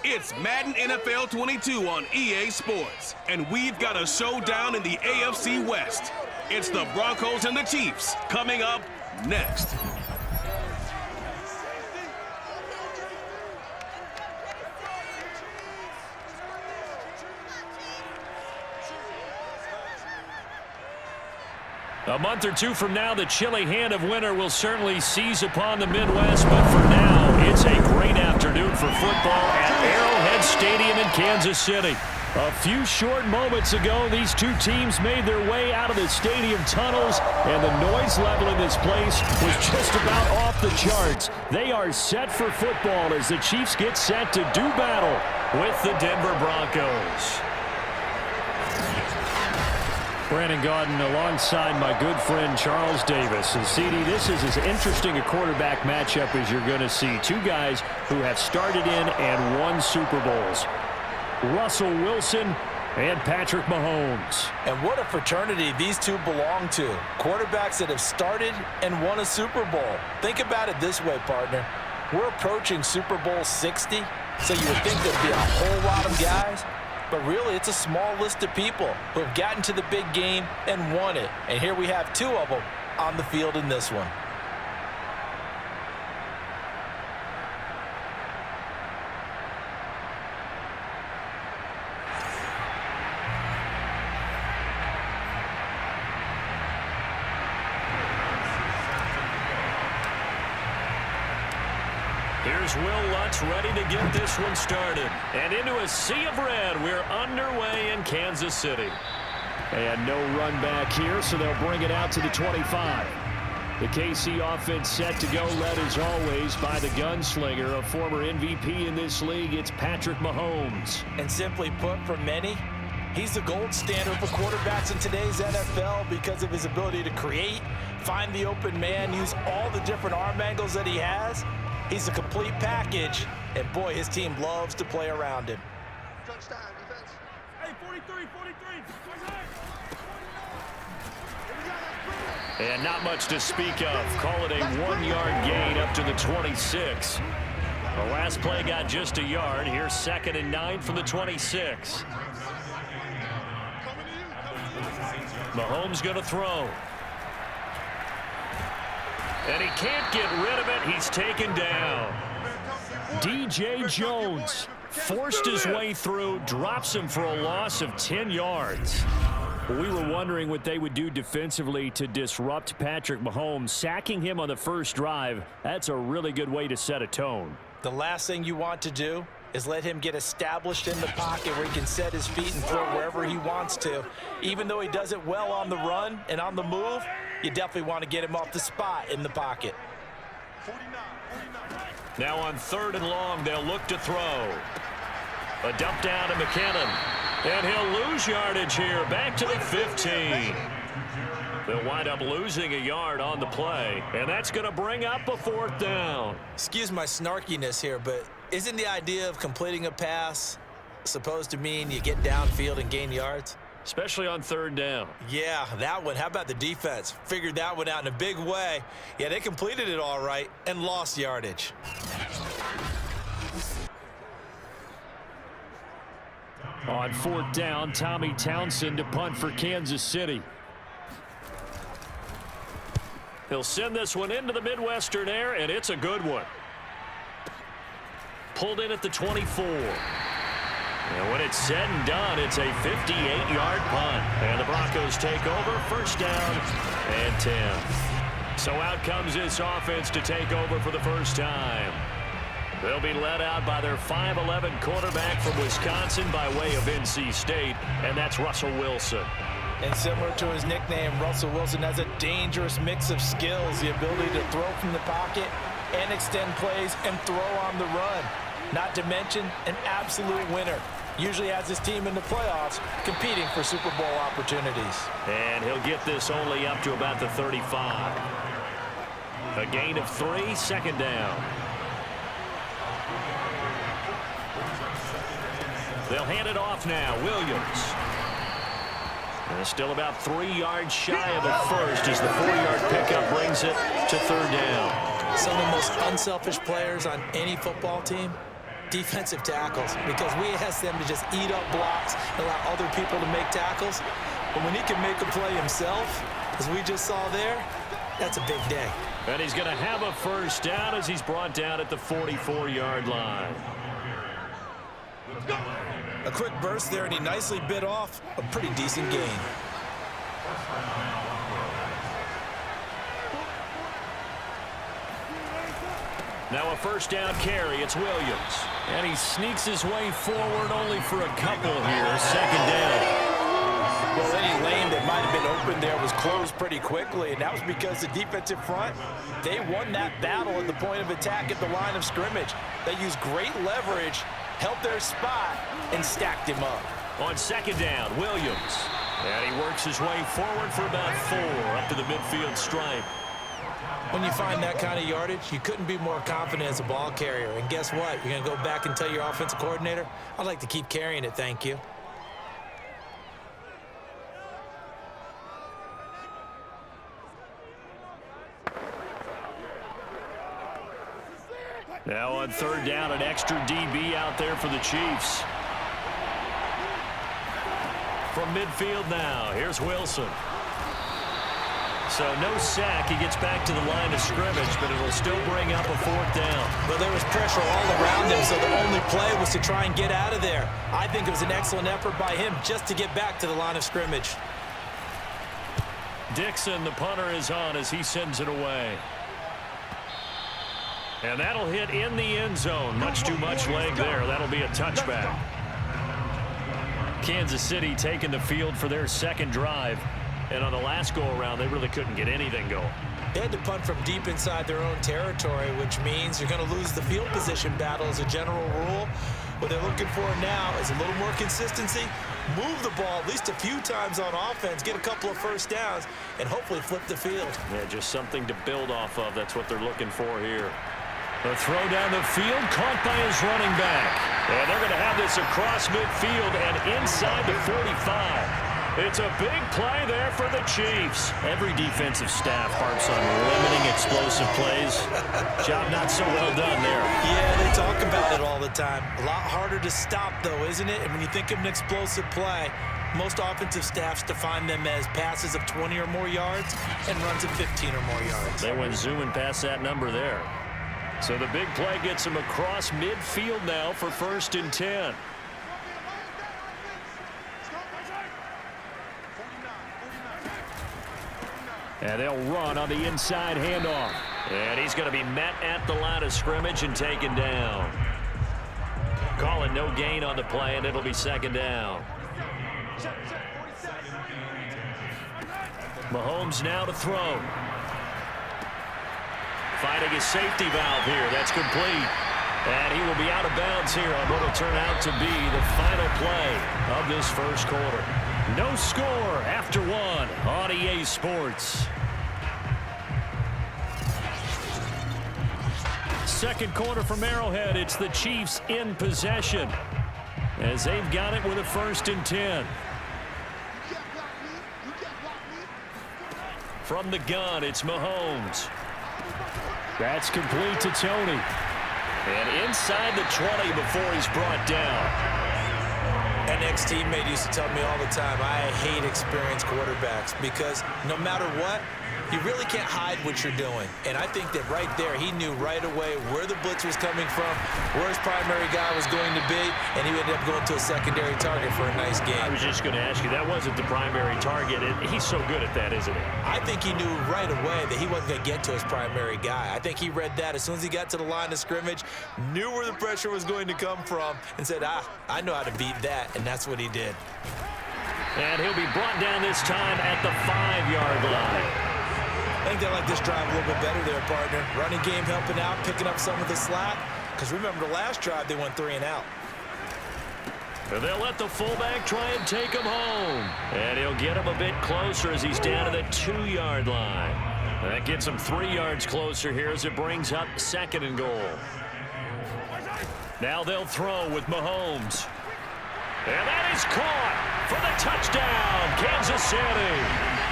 It's Madden NFL 22 on EA Sports, and we've got a showdown in the AFC West. It's the Broncos and the Chiefs coming up next. A month or two from now, the chilly hand of winter will certainly seize upon the Midwest, but for now, it's a great afternoon for football at Arrowhead Stadium in Kansas City. A few short moments ago, these two teams made their way out of the stadium tunnels, and the noise level in this place was just about off the charts. They are set for football as the Chiefs get set to do battle with the Denver Broncos. Brandon Gaudin alongside my good friend Charles Davis. And CD, this is as interesting a quarterback matchup as you're going to see. Two guys who have started in and won Super Bowls. Russell Wilson and Patrick Mahomes. And what a fraternity these two belong to. Quarterbacks that have started and won a Super Bowl. Think about it this way, partner. We're approaching Super Bowl 60, so you would think there'd be a whole lot of guys. But really, it's a small list of people who have gotten to the big game and won it. And here we have two of them on the field in this one. Here's Will Lutz ready to get this one started. And into a sea of red, we're underway in Kansas City. And no run back here, so they'll bring it out to the 25. The KC offense set to go, led as always by the gunslinger, a former MVP in this league. It's Patrick Mahomes. And simply put, for many, he's the gold standard for quarterbacks in today's NFL because of his ability to create, find the open man, use all the different arm angles that he has. He's a complete package, and boy, his team loves to play around him. Touchdown, defense. Hey, 43. And not much to speak of. Call it a 1-yard gain up to the 26. The last play got just a yard. Here's 2nd and 9 from the 26. Mahomes going to throw. And he can't get rid of it. He's taken down. DJ Jones forced his way through, drops him for a loss of 10 yards. We were wondering what they would do defensively to disrupt Patrick Mahomes. Sacking him on the first drive, that's a really good way to set a tone. The last thing you want to do is let him get established in the pocket where he can set his feet and throw wherever he wants to. Even though he does it well on the run and on the move, you definitely want to get him off the spot in the pocket. Now on 3rd and long, they'll look to throw. A dump down to McKinnon. And he'll lose yardage here, back to the 15. They'll wind up losing a yard on the play, and that's going to bring up a 4th down. Excuse my snarkiness here, but isn't the idea of completing a pass supposed to mean you get downfield and gain yards? Especially on 3rd down. Yeah, that one. How about the defense? Figured that one out in a big way. Yeah, they completed it all right and lost yardage. On 4th down, Tommy Townsend to punt for Kansas City. He'll send this one into the Midwestern air, and it's a good one. Pulled in at the 24. And when it's said and done, it's a 58-yard punt. And the Broncos take over, 1st down and 10. So out comes this offense to take over for the first time. They'll be led out by their 5'11" quarterback from Wisconsin by way of NC State, and that's Russell Wilson. And similar to his nickname, Russell Wilson has a dangerous mix of skills, the ability to throw from the pocket and extend plays and throw on the run. Not to mention an absolute winner. Usually has his team in the playoffs competing for Super Bowl opportunities. And he'll get this only up to about the 35. A gain of 3, 2nd down. They'll hand it off now. Williams. And still about 3 yards shy of a first as the 4-yard pickup brings it to 3rd down. Some of the most unselfish players on any football team defensive tackles, because we ask them to just eat up blocks and allow other people to make tackles. But when he can make a play himself, as we just saw there, that's a big day. And he's going to have a first down as he's brought down at the 44-yard line. A quick burst there, and he nicely bit off a pretty decent gain. Now a first down carry. It's Williams. And he sneaks his way forward only for a couple here. Second down. Well, any lane that might have been open there was closed pretty quickly, and that was because the defensive front, they won that battle at the point of attack at the line of scrimmage. They used great leverage, held their spot, and stacked him up. On second down, Williams. And he works his way forward for about 4 up to the midfield stripe. When you find that kind of yardage, you couldn't be more confident as a ball carrier. And guess what? You're going to go back and tell your offensive coordinator, I'd like to keep carrying it, thank you. Now on third down, an extra DB out there for the Chiefs. From midfield now, here's Wilson. So no sack. He gets back to the line of scrimmage, but it'll still bring up a 4th down. Well, there was pressure all around him, so the only play was to try and get out of there. I think it was an excellent effort by him just to get back to the line of scrimmage. Dixon, the punter, is on as he sends it away. And that'll hit in the end zone. Much too much leg there. That'll be a touchback. Kansas City taking the field for their second drive. And on the last go-around, they really couldn't get anything going. They had to punt from deep inside their own territory, which means you're going to lose the field position battle as a general rule. What they're looking for now is a little more consistency, move the ball at least a few times on offense, get a couple of first downs, and hopefully flip the field. Yeah, just something to build off of. That's what they're looking for here. The throw down the field, caught by his running back. And they're going to have this across midfield and inside the 45. It's a big play there for the Chiefs. Every defensive staff harps on limiting explosive plays. Job not so well done there. Yeah, they talk about it all the time. A lot harder to stop, though, isn't it? And when you think of an explosive play, most offensive staffs define them as passes of 20 or more yards and runs of 15 or more yards. They went zooming past that number there. So the big play gets him across midfield now for 1st and 10. And they'll run on the inside handoff. And he's going to be met at the line of scrimmage and taken down. Calling no gain on the play, and it'll be 2nd down. Mahomes now to throw. Finding his safety valve here. That's complete. And he will be out of bounds here on what will turn out to be the final play of this first quarter. No score after 1 on EA Sports. Second quarter from Arrowhead. It's the Chiefs in possession as they've got it with a 1st and 10. From the gun, it's Mahomes. That's complete to Tony. And inside the 20 before he's brought down. An ex-teammate used to tell me all the time, I hate experienced quarterbacks because no matter what, you really can't hide what you're doing. And I think that right there, he knew right away where the blitz was coming from, where his primary guy was going to be, and he ended up going to a secondary target for a nice game. I was just going to ask you, that wasn't the primary target. He's so good at that, isn't he? I think he knew right away that he wasn't going to get to his primary guy. I think he read that as soon as he got to the line of scrimmage, knew where the pressure was going to come from, and said, I know how to beat that, and that's what he did. And he'll be brought down this time at the 5-yard line. I think they like this drive a little bit better there, partner. Running game helping out, picking up some of the slack. Because remember the last drive, they went 3 and out. And they'll let the fullback try and take him home. And he'll get him a bit closer as he's down to the 2-yard line. And that gets him 3 yards closer here as it brings up 2nd and goal. Now they'll throw with Mahomes. And that is caught for the touchdown, Kansas City.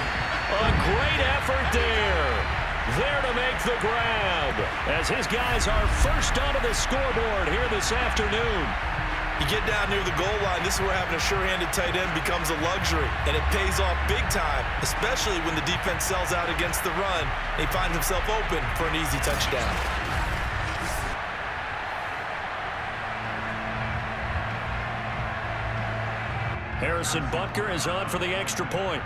A great effort there. There to make the grab, as his guys are first onto the scoreboard here this afternoon. You get down near the goal line, this is where having a sure-handed tight end becomes a luxury, and it pays off big time, especially when the defense sells out against the run. He finds himself open for an easy touchdown. Harrison Butker is on for the extra point.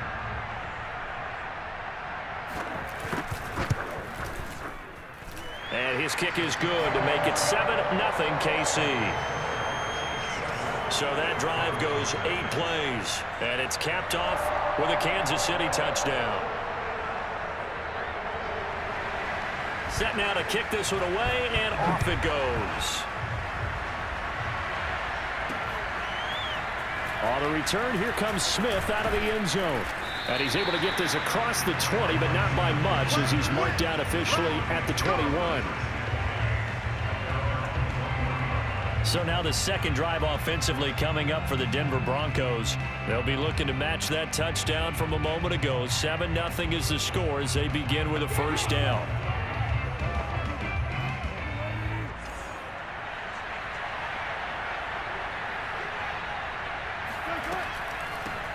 And his kick is good to make it 7-0 KC. So that drive goes 8 plays, and it's capped off with a Kansas City touchdown. Set now to kick this one away, and off it goes. On the return, here comes Smith out of the end zone. And he's able to get this across the 20, but not by much, as he's marked down officially at the 21. So now the second drive offensively coming up for the Denver Broncos. They'll be looking to match that touchdown from a moment ago. 7-0 is the score as they begin with a first down.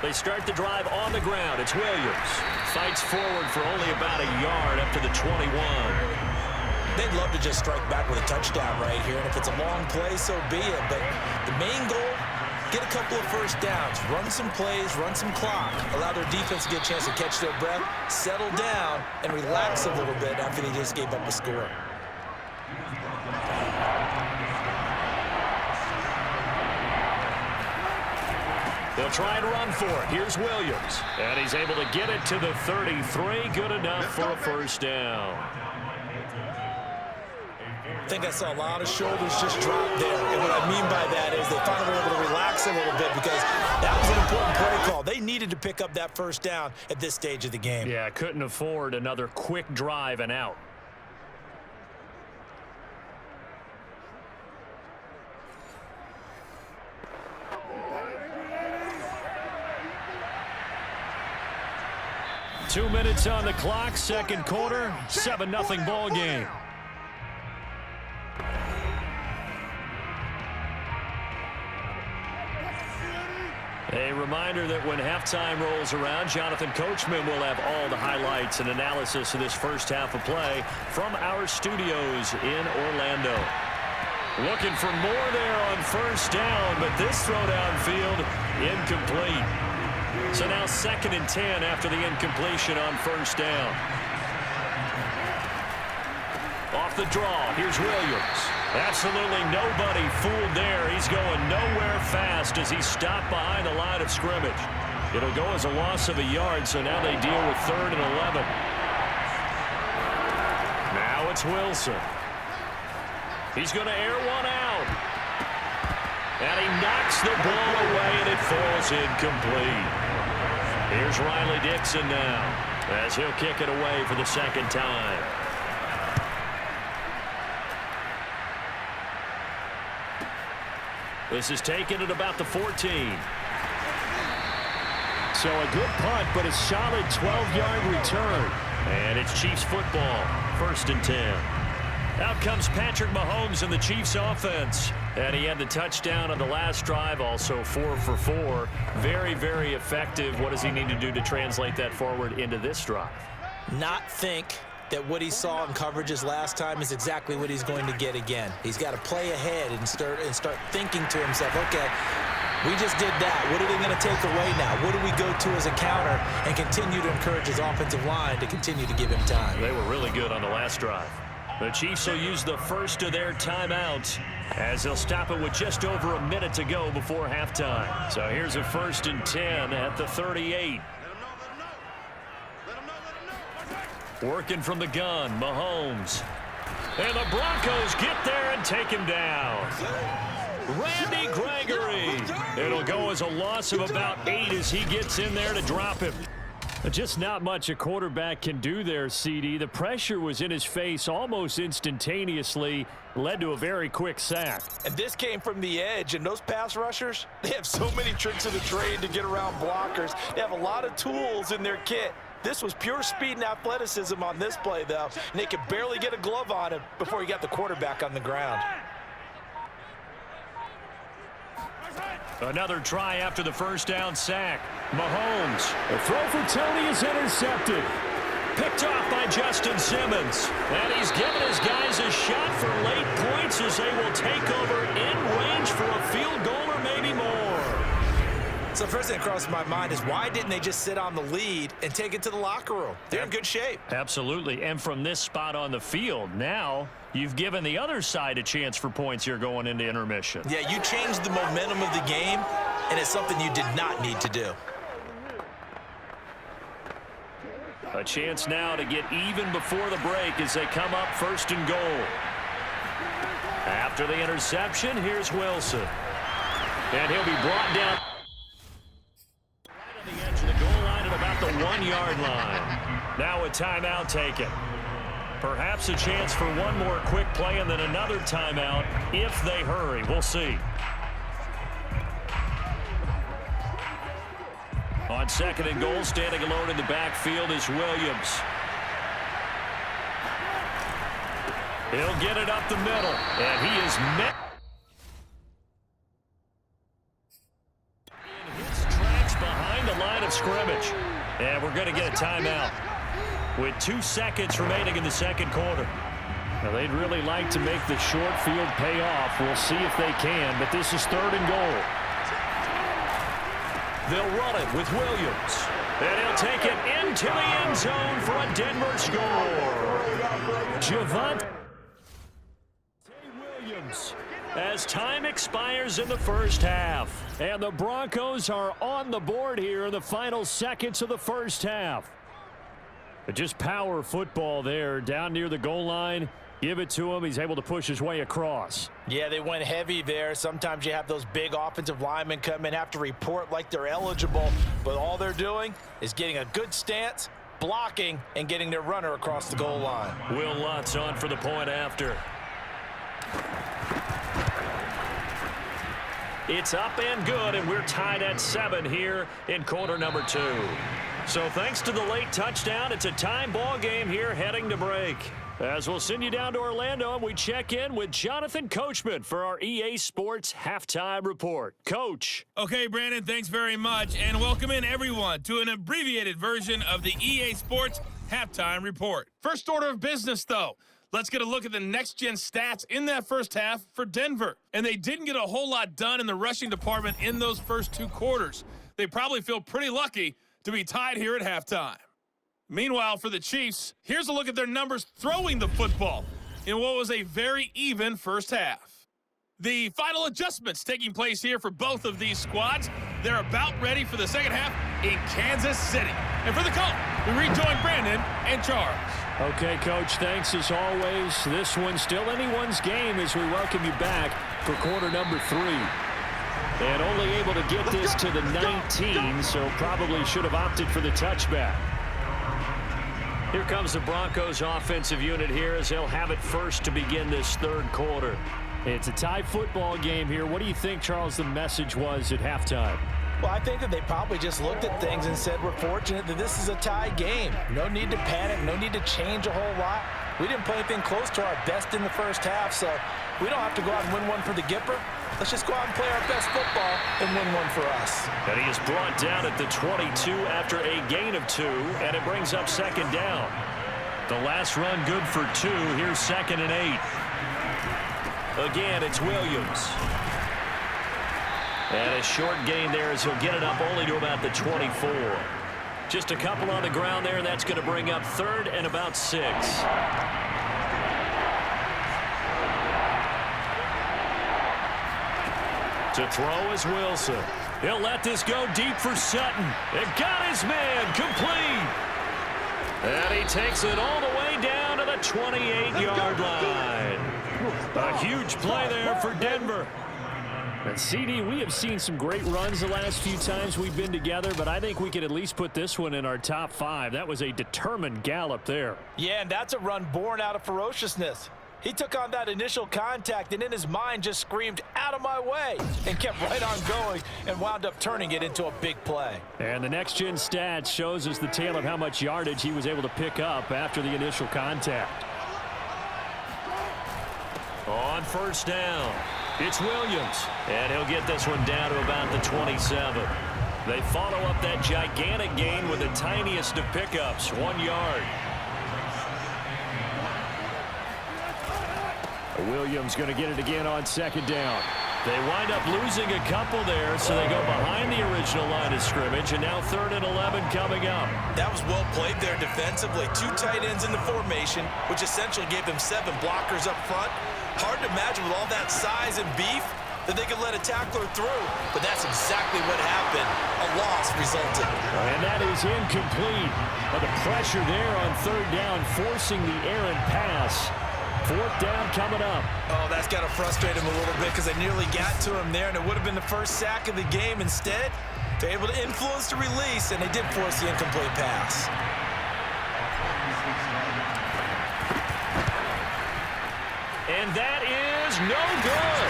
They start the drive on the ground. It's Williams. Fights forward for only about a yard up to the 21. They'd love to just strike back with a touchdown right here, and if it's a long play, so be it. But the main goal, get a couple of first downs, run some plays, run some clock, allow their defense to get a chance to catch their breath, settle down, and relax a little bit after they just gave up a score. They'll try and run for it. Here's Williams. And he's able to get it to the 33. Good enough for a first down. I think I saw a lot of shoulders just drop there. And what I mean by that is they finally were able to relax a little bit because that was an important play call. They needed to pick up that first down at this stage of the game. Yeah, couldn't afford another quick drive and out. Two minutes on the clock, second quarter, 7-0 ball game. A reminder that when halftime rolls around, Jonathan Coachman will have all the highlights and analysis of this first half of play from our studios in Orlando. Looking for more there on first down, but this throw downfield incomplete. So now 2nd and 10 after the incompletion on first down. Off the draw, here's Williams. Absolutely nobody fooled there. He's going nowhere fast as he's stopped behind the line of scrimmage. It'll go as a loss of a yard, so now they deal with 3rd and 11. Now it's Wilson. He's going to air one out. And he knocks the ball away, and it falls incomplete. Here's Riley Dixon now as he'll kick it away for the second time. This is taken at about the 14. So a good punt, but a solid 12-yard return. And it's Chiefs football, 1st and 10. Out comes Patrick Mahomes in the Chiefs offense. And he had the touchdown on the last drive, also 4 for 4. Very, very effective. What does he need to do to translate that forward into this drive? Not think that what he saw in coverages last time is exactly what he's going to get again. He's got to play ahead and start thinking to himself, okay, we just did that. What are they going to take away now? What do we go to as a counter? And continue to encourage his offensive line to continue to give him time. They were really good on the last drive. The Chiefs will use the first of their timeouts as they'll stop it with just over a minute to go before halftime. So here's a 1st and 10 at the 38. Working from the gun, Mahomes. And the Broncos get there and take him down. Randy Gregory. It'll go as a loss of about 8 as he gets in there to drop him. Just not much a quarterback can do there, CD. The pressure was in his face almost instantaneously, led to a very quick sack. And this came from the edge, and those pass rushers, they have so many tricks of the trade to get around blockers. They have a lot of tools in their kit. This was pure speed and athleticism on this play, though. And they could barely get a glove on him before he got the quarterback on the ground. Another try after the first down sack. Mahomes. The throw for Tony is intercepted. Picked off by Justin Simmons. And he's given his guys a shot for late points as they will take over in range for a field goal or maybe more. So the first thing that crosses my mind is why didn't they just sit on the lead and take it to the locker room? They're in good shape. Absolutely. And from this spot on the field, now you've given the other side a chance for points here going into intermission. Yeah, you changed the momentum of the game, and it's something you did not need to do. A chance now to get even before the break as they come up first and goal. After the interception, here's Wilson. And he'll be brought down right on the edge of the goal line at about the 1-yard line. Now a timeout taken. Perhaps a chance for one more quick play and then another timeout if they hurry. We'll see. On second and goal, standing alone in the backfield is Williams. He'll get it up the middle, and he is met in his tracks behind the line of scrimmage. And we're going to get a timeout with 2 seconds remaining in the second quarter. Now, they'd really like to make the short field pay off. We'll see if they can, but this is third and goal. They'll run it with Williams. And he'll take it into the end zone for a Denver score. Javonte Williams as time expires in the first half. And the Broncos are on the board here in the final seconds of the first half. But just power football there down near the goal line. Give it to him. He's able to push his way across. Yeah, they went heavy there. Sometimes you have those big offensive linemen come in, have to report like they're eligible, but all they're doing is getting a good stance, blocking, and getting their runner across the goal line. Will Lutz on for the point after. It's up and good, and we're tied at 7 here in quarter number 2. So thanks to the late touchdown, it's a time ball game here heading to break. As we'll send you down to Orlando, and we check in with Jonathan Coachman for our EA Sports Halftime Report. Coach. Okay, Brandon, thanks very much, and welcome in everyone to an abbreviated version of the EA Sports Halftime Report. First order of business, though. Let's get a look at the next-gen stats in that first half for Denver. And they didn't get a whole lot done in the rushing department in those first 2 quarters. They probably feel pretty lucky to be tied here at halftime. Meanwhile, for the Chiefs, here's a look at their numbers throwing the football in what was a very even first half. The final adjustments taking place here for both of these squads. They're about ready for the second half in Kansas City. And for the call, we rejoin Brandon and Charles. Okay, Coach, thanks as always. This one's still anyone's game as we welcome you back for quarter number 3. And only able to get this to the 19, so probably should have opted for the touchback. Here comes the Broncos offensive unit here as they'll have it first to begin this third quarter. It's a tie football game here. What do you think, Charles, the message was at halftime? Well, I think that they probably just looked at things and said, we're fortunate that this is a tie game. No need to panic, no need to change a whole lot. We didn't play anything close to our best in the first half, so we don't have to go out and win one for the Gipper. Let's just go out and play our best football and win one for us. And he is brought down at the 22 after a gain of 2, and it brings up second down. The last run good for 2. Here's second and 8. Again, it's Williams. And a short gain there as he'll get it up only to about the 24. Just a couple on the ground there, and that's going to bring up third and about 6. To throw is Wilson. He'll let this go deep for Sutton. It got his man complete. And he takes it all the way down to the 28-yard line. A huge play there for Denver. And CD, we have seen some great runs the last few times we've been together, but I think we could at least put this one in our top 5. That was a determined gallop there. Yeah, and that's a run born out of ferociousness. He took on that initial contact and in his mind just screamed, "Out of my way," and kept right on going and wound up turning it into a big play. And the next-gen stats shows us the tale of how much yardage he was able to pick up after the initial contact. On first down, it's Williams, and he'll get this one down to about the 27. They follow up that gigantic gain with the tiniest of pickups, 1 yard. Williams going to get it again on second down. They wind up losing a couple there, so they go behind the original line of scrimmage, and now 3rd and 11 coming up. That was well played there defensively. 2 tight ends in the formation, which essentially gave them 7 blockers up front. Hard to imagine with all that size and beef that they could let a tackler through, but that's exactly what happened. A loss resulted. And that is incomplete. But the pressure there on 3rd down, forcing the errant pass. 4th down coming up. Oh, that's got to frustrate him a little bit because they nearly got to him there, and it would have been the first sack of the game. Instead, they're able to influence the release, and they did force the incomplete pass. And that is no good.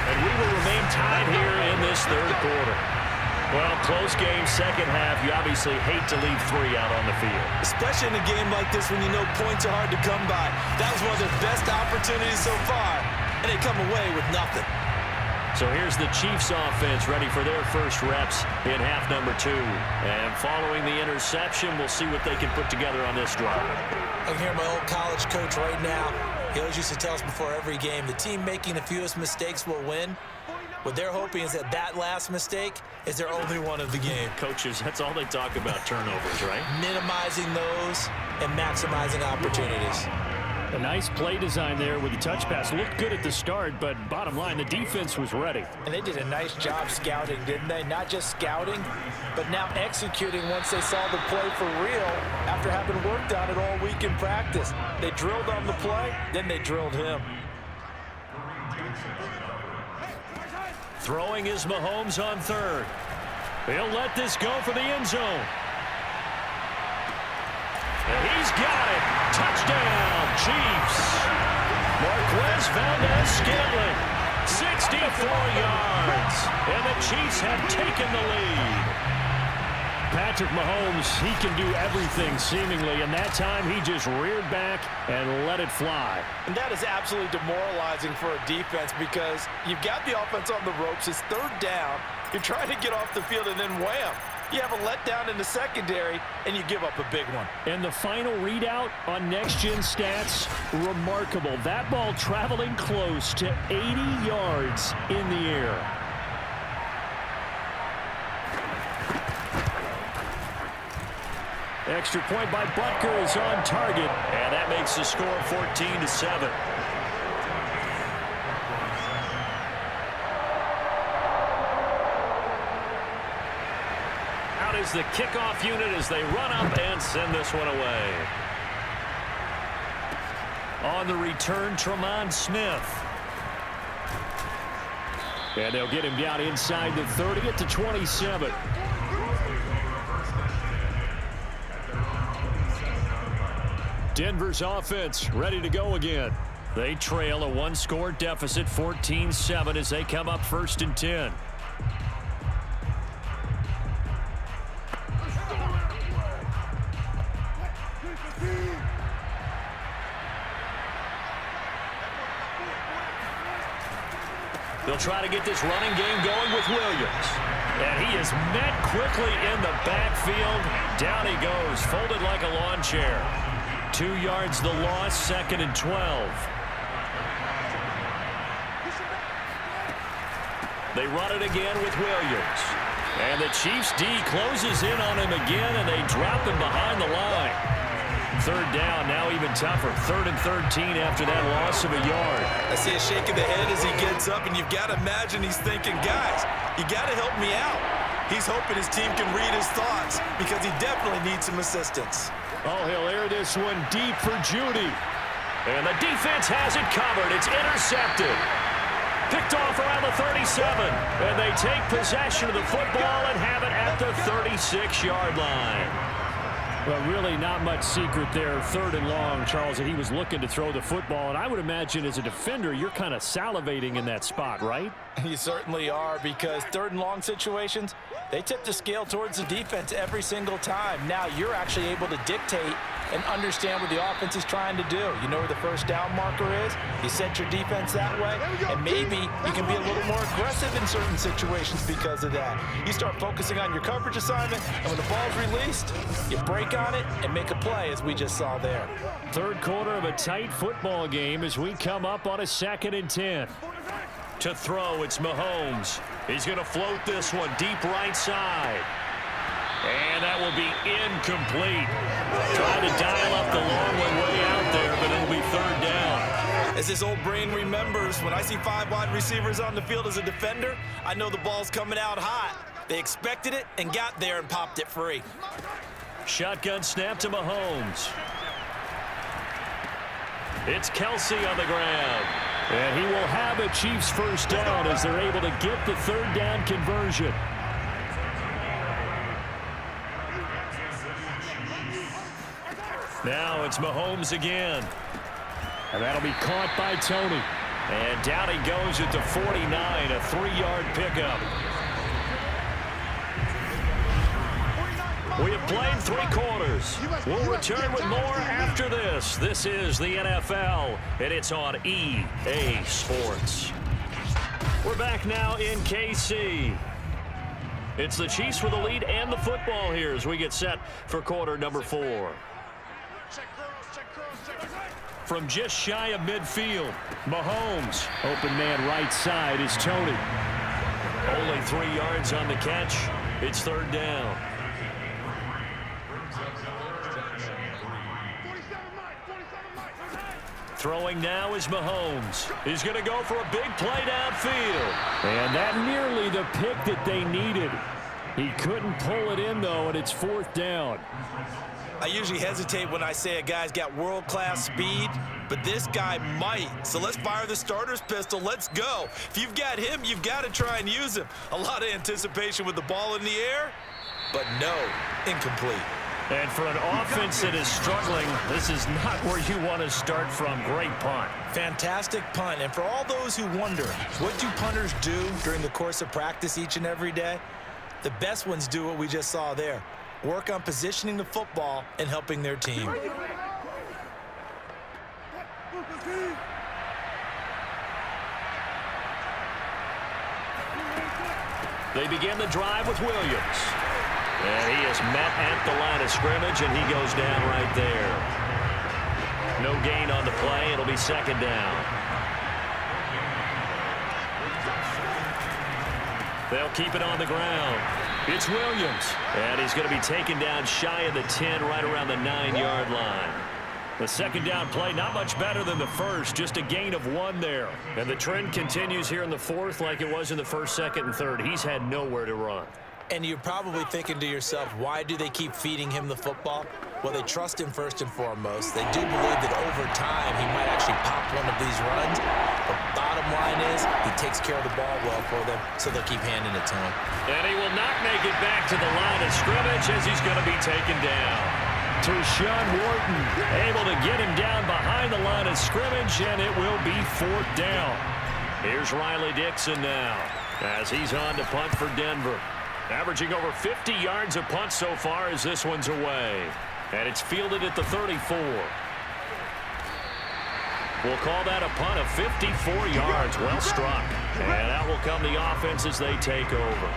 And we will remain tied here in this 3rd quarter. Well, close game, second half. You obviously hate to leave 3 out on the field. Especially in a game like this when you know points are hard to come by. That was one of their best opportunities so far, and they come away with nothing. So here's the Chiefs offense ready for their first reps in half number 2. And following the interception, we'll see what they can put together on this drive. I can hear my old college coach right now. He always used to tell us before every game, the team making the fewest mistakes will win. What they're hoping is that that last mistake is their only one of the game. Coaches, that's all they talk about, turnovers, right? Minimizing those and maximizing opportunities. A nice play design there with the touch pass. Looked good at the start, but bottom line, the defense was ready. And they did a nice job scouting, didn't they? Not just scouting, but now executing once they saw the play for real after having worked on it all week in practice. They drilled on the play, then they drilled him. Throwing is Mahomes on 3rd. He'll let this go for the end zone. And he's got it. Touchdown, Chiefs. Marquez Valdez-Scantling, 64 yards. And the Chiefs have taken the lead. Patrick Mahomes, he can do everything seemingly, and that time he just reared back and let it fly. And that is absolutely demoralizing for a defense because you've got the offense on the ropes. It's 3rd down. You're trying to get off the field, and then wham, you have a letdown in the secondary, and you give up a big one. And the final readout on next-gen stats, remarkable. That ball traveling close to 80 yards in the air. Extra point by Butker is on target, and that makes the score 14-7. Out is the kickoff unit as they run up and send this one away. On the return, Tremont Smith. And they'll get him down inside the 30 at the 27. Denver's offense ready to go again. They trail a 1-score deficit, 14-7, as they come up 1st and 10. They'll try to get this running game going with Williams. And he is met quickly in the backfield. Down he goes, folded like a lawn chair. 2 yards the loss, 2nd and 12. They run it again with Williams. And the Chiefs D closes in on him again, and they drop him behind the line. 3rd down, now even tougher. 3rd and 13 after that loss of a yard. I see a shake of the head as he gets up, and you've got to imagine he's thinking, guys, you got to help me out. He's hoping his team can read his thoughts because he definitely needs some assistance. Oh, he'll air this one deep for Judy. And the defense has it covered. It's intercepted. Picked off around the 37. And they take possession of the football and have it at the 36-yard line. Well, really not much secret there. 3rd and long, Charles, that he was looking to throw the football. And I would imagine as a defender, you're kind of salivating in that spot, right? You certainly are, because 3rd and long situations, they tip the scale towards the defense every single time. Now you're actually able to dictate and understand what the offense is trying to do. You know where the first down marker is. You set your defense that way, and maybe you can be a little more aggressive in certain situations because of that. You start focusing on your coverage assignment, and when the ball's released, you break on it and make a play, as we just saw there. 3rd quarter of a tight football game as we come up on a 2nd and 10. To throw, it's Mahomes. He's going to float this one deep right side. And that will be incomplete. Trying to dial up the long one way out there, but it'll be 3rd down. As his old brain remembers, when I see 5 wide receivers on the field as a defender, I know the ball's coming out hot. They expected it and got there and popped it free. Shotgun snap to Mahomes. It's Kelsey on the ground. And he will have a Chiefs first down as they're able to get the 3rd down conversion. Now it's Mahomes again. And that'll be caught by Tony. And down he goes at the 49, a 3-yard pickup. We have played 3 quarters. We'll return with more after this. This is the NFL, and it's on EA Sports. We're back now in KC. It's the Chiefs with the lead and the football here as we get set for quarter number 4. From just shy of midfield, Mahomes. Open man right side is Tony. Only 3 yards on the catch. It's 3rd down. Throwing now is Mahomes. He's going to go for a big play downfield. And that nearly the pick that they needed. He couldn't pull it in, though, and it's 4th down. I usually hesitate when I say a guy's got world-class speed, but this guy might. So let's fire the starter's pistol. Let's go. If you've got him, you've got to try and use him. A lot of anticipation with the ball in the air, but no, incomplete. And for an offense that is struggling, this is not where you want to start from. Great punt. Fantastic punt. And for all those who wonder, what do punters do during the course of practice each and every day? The best ones do what we just saw there. Work on positioning the football and helping their team. They begin the drive with Williams. And he is met at the line of scrimmage, and he goes down right there. No gain on the play. It'll be 2nd down. They'll keep it on the ground. It's Williams. And he's going to be taken down shy of the 10, right around the 9-yard line. The 2nd down play, not much better than the first, just a gain of 1 there. And the trend continues here in the 4th like it was in the 1st, 2nd, and 3rd. He's had nowhere to run. And you're probably thinking to yourself, why do they keep feeding him the football? Well, they trust him first and foremost. They do believe that over time he might actually pop one of these runs. But bottom line is he takes care of the ball well for them, so they'll keep handing it to him. And he will not make it back to the line of scrimmage as he's going to be taken down. Tershawn Wharton able to get him down behind the line of scrimmage, and it will be 4th down. Here's Riley Dixon now as he's on to punt for Denver. Averaging over 50 yards a punt so far as this one's away. And it's fielded at the 34. We'll call that a punt of 54 yards. Well struck. And out will come the offense as they take over.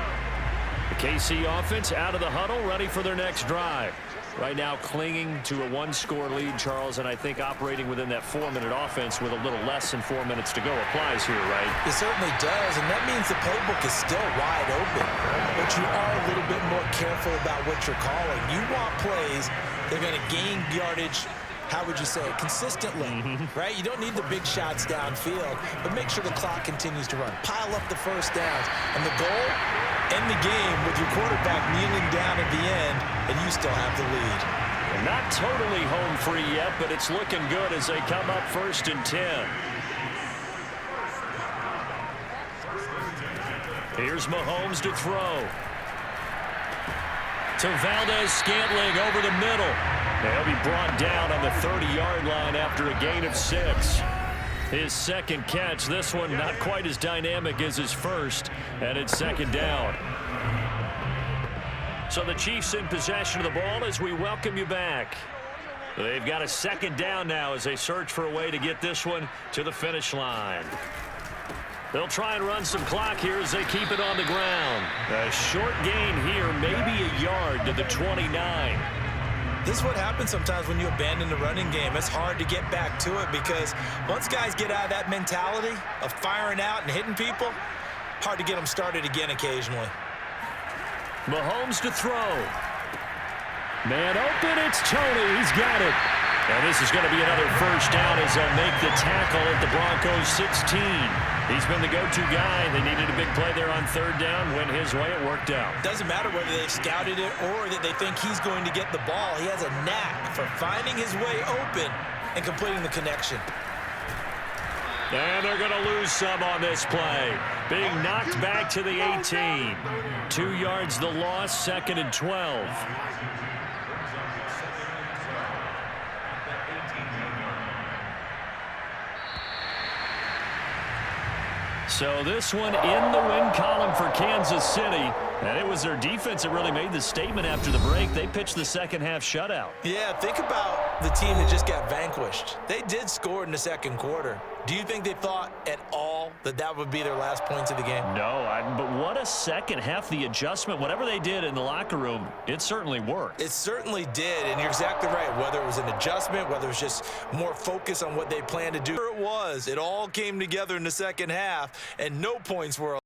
The KC offense out of the huddle, ready for their next drive. Right now clinging to a 1-score lead, Charles, and I think operating within that 4-minute offense with a little less than 4 minutes to go applies here, right? It certainly does, and that means the playbook is still wide open. But you are a little bit more careful about what you're calling. You want plays that are going to gain yardage, how would you say it, consistently, right? You don't need the big shots downfield, but make sure the clock continues to run. Pile up the first downs, and the goal, end the game with your quarterback kneeling down at the end, and you still have the lead. And not totally home free yet, but it's looking good as they come up 1st and 10. Here's Mahomes to throw. to Valdez-Scantling over the middle. They'll be brought down on the 30-yard line after a gain of 6. His second catch, this one not quite as dynamic as his first, and it's second down. So the Chiefs in possession of the ball as we welcome you back. They've got a second down now as they search for a way to get this one to the finish line. They'll try and run some clock here as they keep it on the ground. A short gain here, maybe a yard to the 29. This is what happens sometimes when you abandon the running game. It's hard to get back to it because once guys get out of that mentality of firing out and hitting people, hard to get them started again occasionally. Mahomes to throw. Man open, it's Tony. He's got it. And this is going to be another first down as they'll make the tackle at the Broncos 16. He's been the go-to guy. They needed a big play there on third down. Went his way. It worked out. Doesn't matter whether they scouted it or that they think he's going to get the ball. He has a knack for finding his way open and completing the connection. And they're going to lose some on this play. Being knocked back to the 18. 2 yards the loss, 2nd and 12. So this one in the win column for Kansas City. And it was their defense that really made the statement after the break. They pitched the second half shutout. Yeah, think about the team that just got vanquished. They did score in the second quarter. Do you think they thought at all that that would be their last points of the game? No, but what a second half. The adjustment, whatever they did in the locker room, it certainly worked. It certainly did, and you're exactly right. Whether it was an adjustment, whether it was just more focus on what they planned to do. It was. It all came together in the second half, and no points were